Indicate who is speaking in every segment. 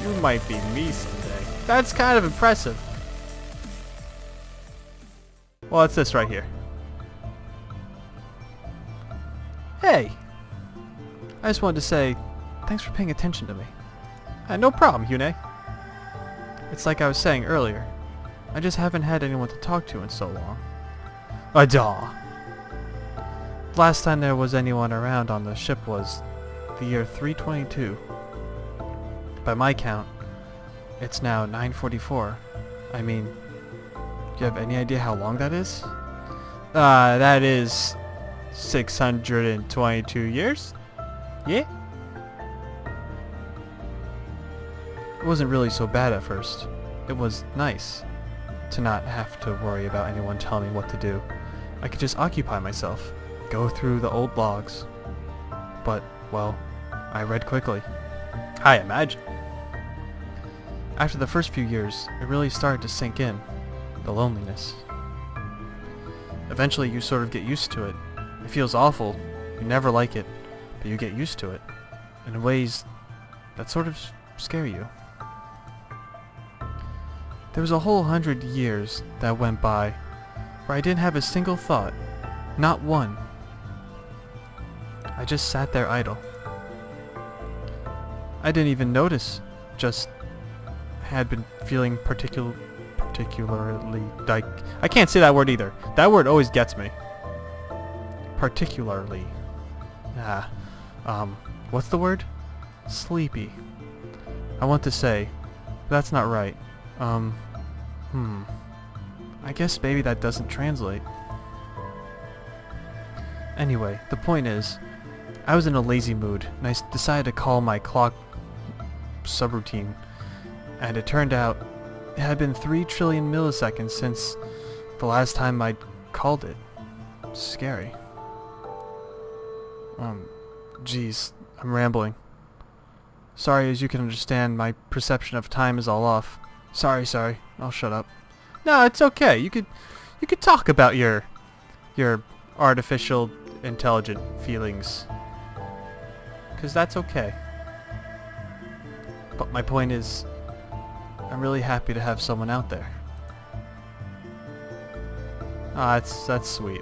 Speaker 1: You might be me someday. That's kind of impressive. Well, it's this right here. Hey! I just wanted to say, thanks for paying attention to me. No problem, hyun-ae. It's like I was saying earlier. I just haven't had anyone to talk to in so long. Daw. Last time there was anyone around on the ship was the year 322. By my count, it's now 9:44. I mean, do you have any idea how long that is? That is 622 years? Yeah? It wasn't really so bad at first. It was nice to not have to worry about anyone telling me what to do. I could just occupy myself, go through the old logs. But, well, I read quickly. I imagine. After the first few years, it really started to sink in, the loneliness. Eventually you sort of get used to it. It feels awful, you never like it, but you get used to it, in ways that sort of scare you. There was a whole 100 years that went by where I didn't have a single thought, not one. I just sat there idle. I didn't even notice, just had been feeling particularly like, I can't say that word either. That word always gets me. Particularly. What's the word? Sleepy. I want to say, but that's not right. I guess maybe that doesn't translate. Anyway, the point is, I was in a lazy mood, and I decided to call my clock subroutine, and it turned out it had been 3 trillion milliseconds since the last time I'd called it. Scary. Geez, I'm rambling. Sorry, as you can understand, my perception of time is all off. Sorry, I'll shut up. No, it's okay. You could talk about your artificial intelligent feelings. 'Cause that's okay. But my point is, I'm really happy to have someone out there. That's sweet.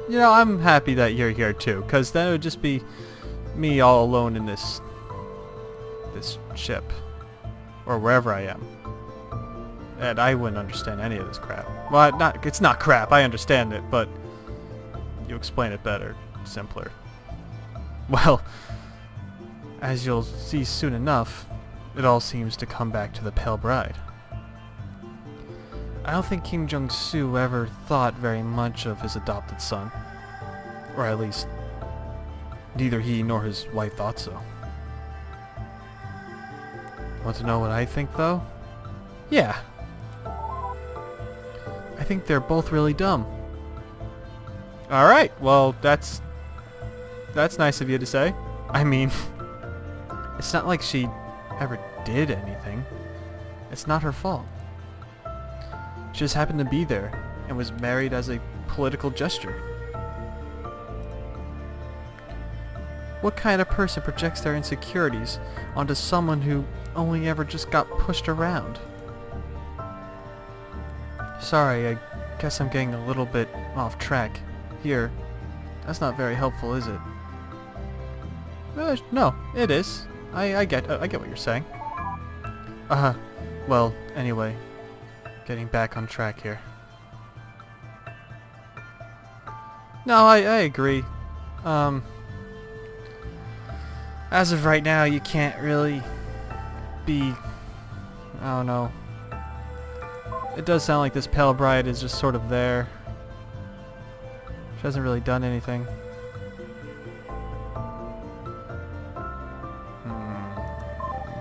Speaker 1: You know, I'm happy that you're here too, 'cause then it would just be me all alone in this ship, or wherever I am. And I wouldn't understand any of this crap. Well, it's not crap, I understand it, but you explain it better, simpler. Well, as you'll see soon enough, it all seems to come back to the Pale Bride. I don't think Kim Jong-soo ever thought very much of his adopted son. Or at least, neither he nor his wife thought so. Want to know what I think, though? Yeah. I think they're both really dumb. Alright, well, that's nice of you to say. I mean, it's not like she ever did anything. It's not her fault. She just happened to be there and was married as a political gesture. What kind of person projects their insecurities onto someone who only ever just got pushed around? Sorry, I guess I'm getting a little bit off track here. That's not very helpful, is it? No, it is. I get what you're saying. Well, anyway, getting back on track here. No, I agree. As of right now, you can't really be, I don't know. It does sound like this Pale Bride is just sort of there. She hasn't really done anything.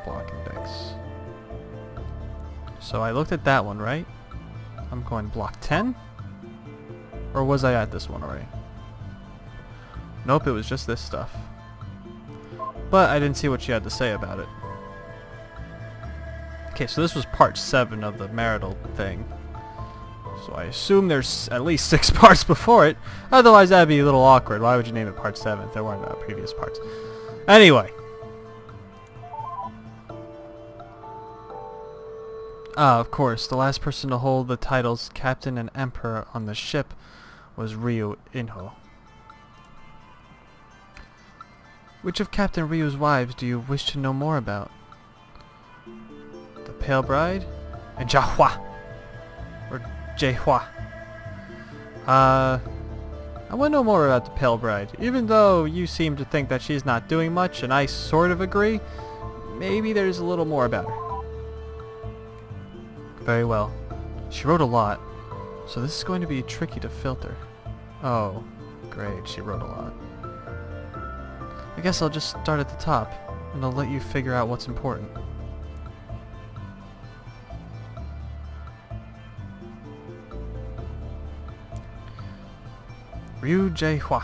Speaker 1: Block index. So I looked at that one, right? I'm going block 10? Or was I at this one already? Nope, it was just this stuff. But I didn't see what she had to say about it. Okay, so this was part 7 of the marital thing. So I assume there's at least 6 parts before it. Otherwise that'd be a little awkward. Why would you name it part 7 if there weren't previous parts? Anyway. Ah, of course, the last person to hold the titles Captain and Emperor on the ship was Ryu Inho. Which of Captain Ryu's wives do you wish to know more about? The Pale Bride? And Jahua! Or Jehua? I want to know more about the Pale Bride. Even though you seem to think that she's not doing much, and I sort of agree, maybe there's a little more about her. Very well. She wrote a lot, so this is going to be tricky to filter. Oh, great, she wrote a lot. I guess I'll just start at the top, and I'll let you figure out what's important. Ryu Jae-hwa,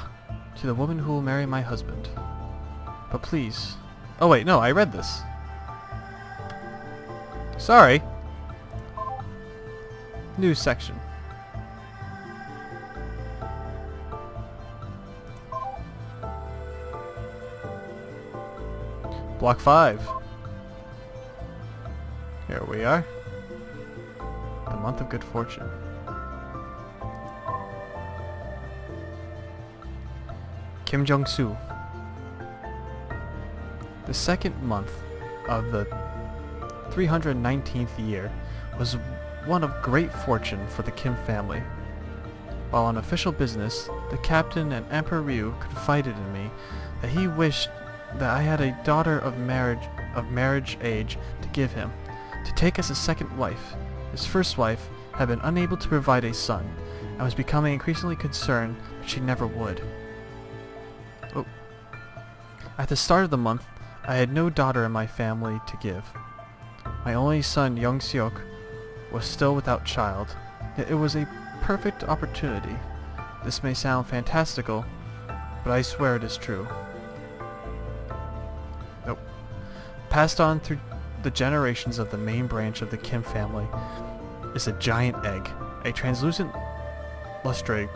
Speaker 1: to the woman who will marry my husband. But please... Oh wait, no, I read this. Sorry. News section. Block 5. Here we are. The month of good fortune. Kim Jong-soo. The second month of the 319th year was one of great fortune for the Kim family. While on official business, the captain and Emperor Ryu confided in me that he wished that I had a daughter of marriage age to give him, to take as a second wife. His first wife had been unable to provide a son, and was becoming increasingly concerned that she never would. Oh. At the start of the month, I had no daughter in my family to give. My only son, Young Seok, was still without child, yet it was a perfect opportunity. This may sound fantastical, but I swear it is true. Nope. Passed on through the generations of the main branch of the Kim family is a giant egg, a translucent lustre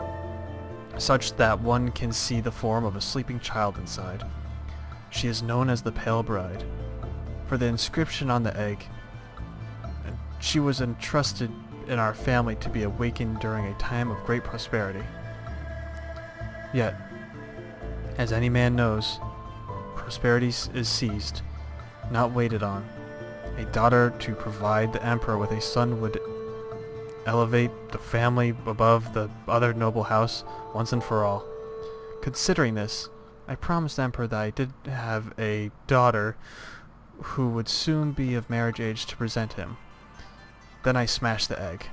Speaker 1: such that one can see the form of a sleeping child inside. She is known as the Pale Bride for the inscription on the egg, and she was entrusted in our family to be awakened during a time of great prosperity. Yet, as any man knows, prosperity is seized, not waited on. A daughter to provide the emperor with a son would elevate the family above the other noble house once and for all. Considering this, I promised the emperor that I did have a daughter who would soon be of marriage age to present him. Then I smashed the egg,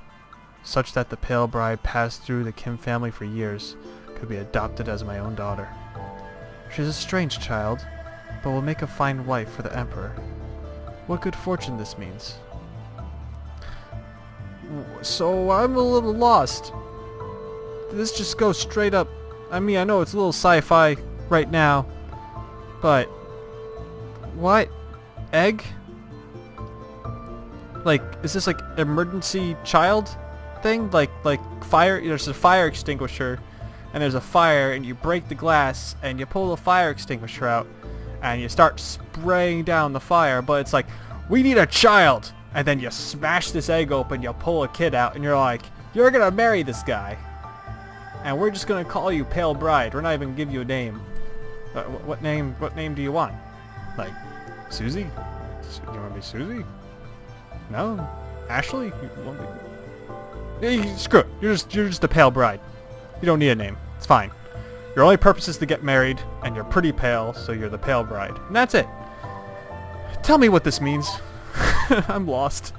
Speaker 1: such that the Pale Bride passed through the Kim family for years, could be adopted as my own daughter. She is a strange child, but will make a fine wife for the emperor. What good fortune this means. So I'm a little lost. Did this just go straight up? I mean, I know it's a little sci-fi right now, but what? Egg? Like, is this like emergency child thing? Like fire? There's a fire extinguisher, and there's a fire, and you break the glass, and you pull the fire extinguisher out, and you start spraying down the fire, but it's like, we need a child! And then you smash this egg open, you pull a kid out, and you're like, you're gonna marry this guy. And we're just gonna call you Pale Bride. We're not even gonna give you a name. What name do you want? Like, Susie? You wanna be Susie? No? Ashley? You want me... Screw it. You're just a Pale Bride. You don't need a name. It's fine. Your only purpose is to get married, and you're pretty pale, so you're the Pale Bride. And that's it. Tell me what this means. I'm lost.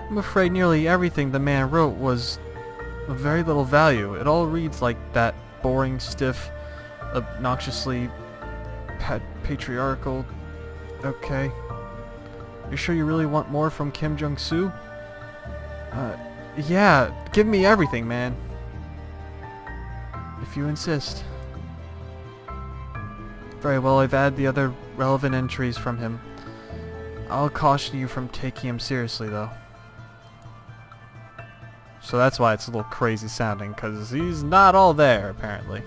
Speaker 1: I'm afraid nearly everything the man wrote was of very little value. It all reads like that boring, stiff, obnoxiously patriarchal... Okay. You sure you really want more from Kim Jong-soo? Yeah, give me everything, man. If you insist. Very well, I've added the other relevant entries from him. I'll caution you from taking him seriously, though. So that's why it's a little crazy sounding, because he's not all there, apparently.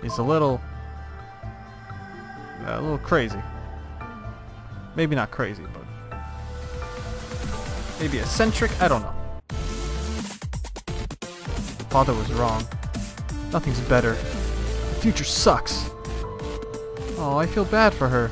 Speaker 1: He's a little crazy. Maybe not crazy, but... Maybe eccentric? I don't know. Father was wrong. Nothing's better. The future sucks. Oh, I feel bad for her.